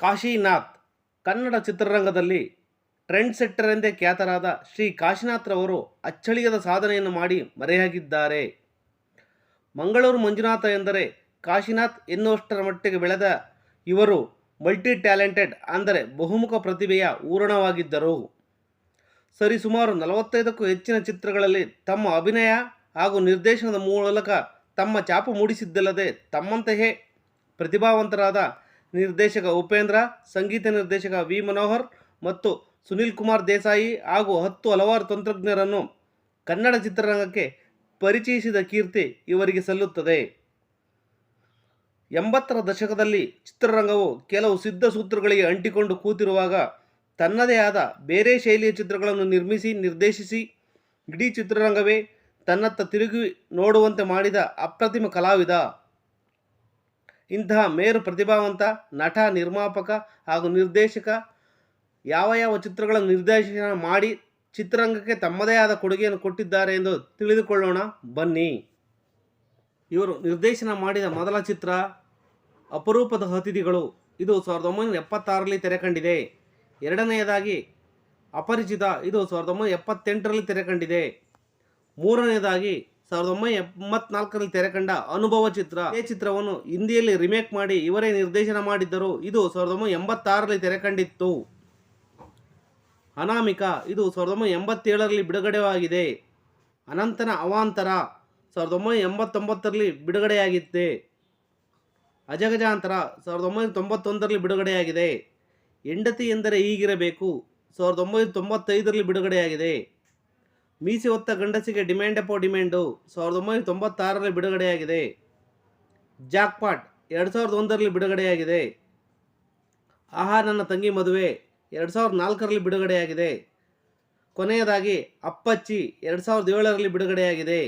ಕಾಶಿನಾಥ್ ಕನ್ನಡ ಚಿತ್ರರಂಗದಲ್ಲಿ trend setter ಎಂದೇ ಖ್ಯಾತರಾದ ಶ್ರೀ ಕಾಶಿನಾಥ್ರವರು ಅಚ್ಚಳಿಯದ ಸಾಧನೆಯನ್ನು ಮಾಡಿ ಮರೆಯಾಗಿದ್ದಾರೆ. ಮಂಗಳೂರು ಮಂಜುನಾಥ ಎಂದರೆ ಕಾಶಿನಾಥ್ ಎನ್ನುವಷ್ಟರ ಮಟ್ಟಿಗೆ ಬೆಳೆದ ಇವರು ಮಲ್ಟಿ ಟ್ಯಾಲೆಂಟೆಡ್ ಅಂದರೆ ಬಹುಮುಖ ಪ್ರತಿಭೆಯ ಊರಣವಾಗಿದ್ದರು. ಸರಿಸುಮಾರು 45ಕ್ಕೂ ಹೆಚ್ಚಿನ ಚಿತ್ರಗಳಲ್ಲಿ ತಮ್ಮ ಅಭಿನಯ ಹಾಗೂ ನಿರ್ದೇಶನದ ಮೂಲಕ ತಮ್ಮ ಛಾಪು ಮೂಡಿಸಿದ್ದಲ್ಲದೆ ತಮ್ಮಂತೆಯೇ ಪ್ರತಿಭಾವಂತರಾದ ನಿರ್ದೇಶಕ ಉಪೇಂದ್ರ, ಸಂಗೀತ ನಿರ್ದೇಶಕ ವಿ ಮನೋಹರ್ ಮತ್ತು ಸುನಿಲ್ ಕುಮಾರ್ ದೇಸಾಯಿ ಹಾಗೂ ಹಲವಾರು ತಂತ್ರಜ್ಞರನ್ನು ಕನ್ನಡ ಚಿತ್ರರಂಗಕ್ಕೆ ಪರಿಚಯಿಸಿದ ಕೀರ್ತಿ ಇವರಿಗೆ ಸಲ್ಲುತ್ತದೆ. 80ರ ದಶಕದಲ್ಲಿ ಚಿತ್ರರಂಗವು ಕೆಲವು ಸಿದ್ಧ ಸೂತ್ರಗಳಿಗೆ ಅಂಟಿಕೊಂಡು ಕೂತಿರುವಾಗ ತನ್ನದೇ ಆದ ಬೇರೆ ಶೈಲಿಯ ಚಿತ್ರಗಳನ್ನು ನಿರ್ದೇಶಿಸಿ ಇಡೀ ಚಿತ್ರರಂಗವೇ ತನ್ನತ್ತ ತಿರುಗಿ ನೋಡುವಂತೆ ಮಾಡಿದ ಅಪ್ರತಿಮ ಕಲಾವಿದ. ಇಂತಹ ಮೇರು ಪ್ರತಿಭಾವಂತ ನಟ, ನಿರ್ಮಾಪಕ ಹಾಗೂ ನಿರ್ದೇಶಕ ಯಾವ ಚಿತ್ರಗಳನ್ನು ನಿರ್ದೇಶನ ಮಾಡಿ ಚಿತ್ರರಂಗಕ್ಕೆ ತಮ್ಮದೇ ಆದ ಕೊಡುಗೆಯನ್ನು ಕೊಟ್ಟಿದ್ದಾರೆ ಎಂದು ತಿಳಿದುಕೊಳ್ಳೋಣ ಬನ್ನಿ. ಇವರು ನಿರ್ದೇಶನ ಮಾಡಿದ ಮೊದಲ ಚಿತ್ರ ಅಪರೂಪದ ಅತಿಥಿಗಳು. ಇದು 1976ರಲ್ಲಿ ತೆರೆಕಂಡಿದೆ. ಎರಡನೆಯದಾಗಿ ಅಪರಿಚಿತ. ಇದು 1978ರಲ್ಲಿ ತೆರೆಕಂಡಿದೆ. ಮೂರನೆಯದಾಗಿ 1984ರಲ್ಲಿ ತೆರೆಕಂಡ ಅನುಭವ ಚಿತ್ರ. ಈ ಚಿತ್ರವನ್ನು ಹಿಂದಿಯಲ್ಲಿ ರಿಮೇಕ್ ಮಾಡಿ ಇವರೇ ನಿರ್ದೇಶನ ಮಾಡಿದ್ದರು. ಇದು 1986ರಲ್ಲಿ ತೆರೆಕಂಡಿತ್ತು. ಅನಾಮಿಕ. ಇದು 1987ರಲ್ಲಿ ಬಿಡುಗಡೆಯಾಗಿದೆ. ಅನಂತನ ಅವಾಂತರ 1989ರಲ್ಲಿ ಬಿಡುಗಡೆಯಾಗಿದೆ. ಅಜಗಜಾಂತರ 1991ರಲ್ಲಿ ಬಿಡುಗಡೆಯಾಗಿದೆ. ಹೆಂಡತಿ ಎಂದರೆ ಹೀಗಿರಬೇಕು 1995ರಲ್ಲಿ ಬಿಡುಗಡೆಯಾಗಿದೆ. ಮೀಸೆ ಹೊತ್ತ ಗಂಡಸಿಗೆ ಡಿಮ್ಯಾಂಡ್ ಅಪೋ ಡಿಮ್ಯಾಂಡು 1996ರಲ್ಲಿ ಬಿಡುಗಡೆಯಾಗಿದೆ. ಜಾಕ್ಪಾಟ್ 2001ರಲ್ಲಿ ಬಿಡುಗಡೆಯಾಗಿದೆ. ಆಹಾ ನನ್ನ ತಂಗಿ ಮದುವೆ 2004ರಲ್ಲಿ ಬಿಡುಗಡೆಯಾಗಿದೆ. ಕೊನೆಯದಾಗಿ ಅಪ್ಪಚ್ಚಿ 2007ರಲ್ಲಿ ಬಿಡುಗಡೆಯಾಗಿದೆ.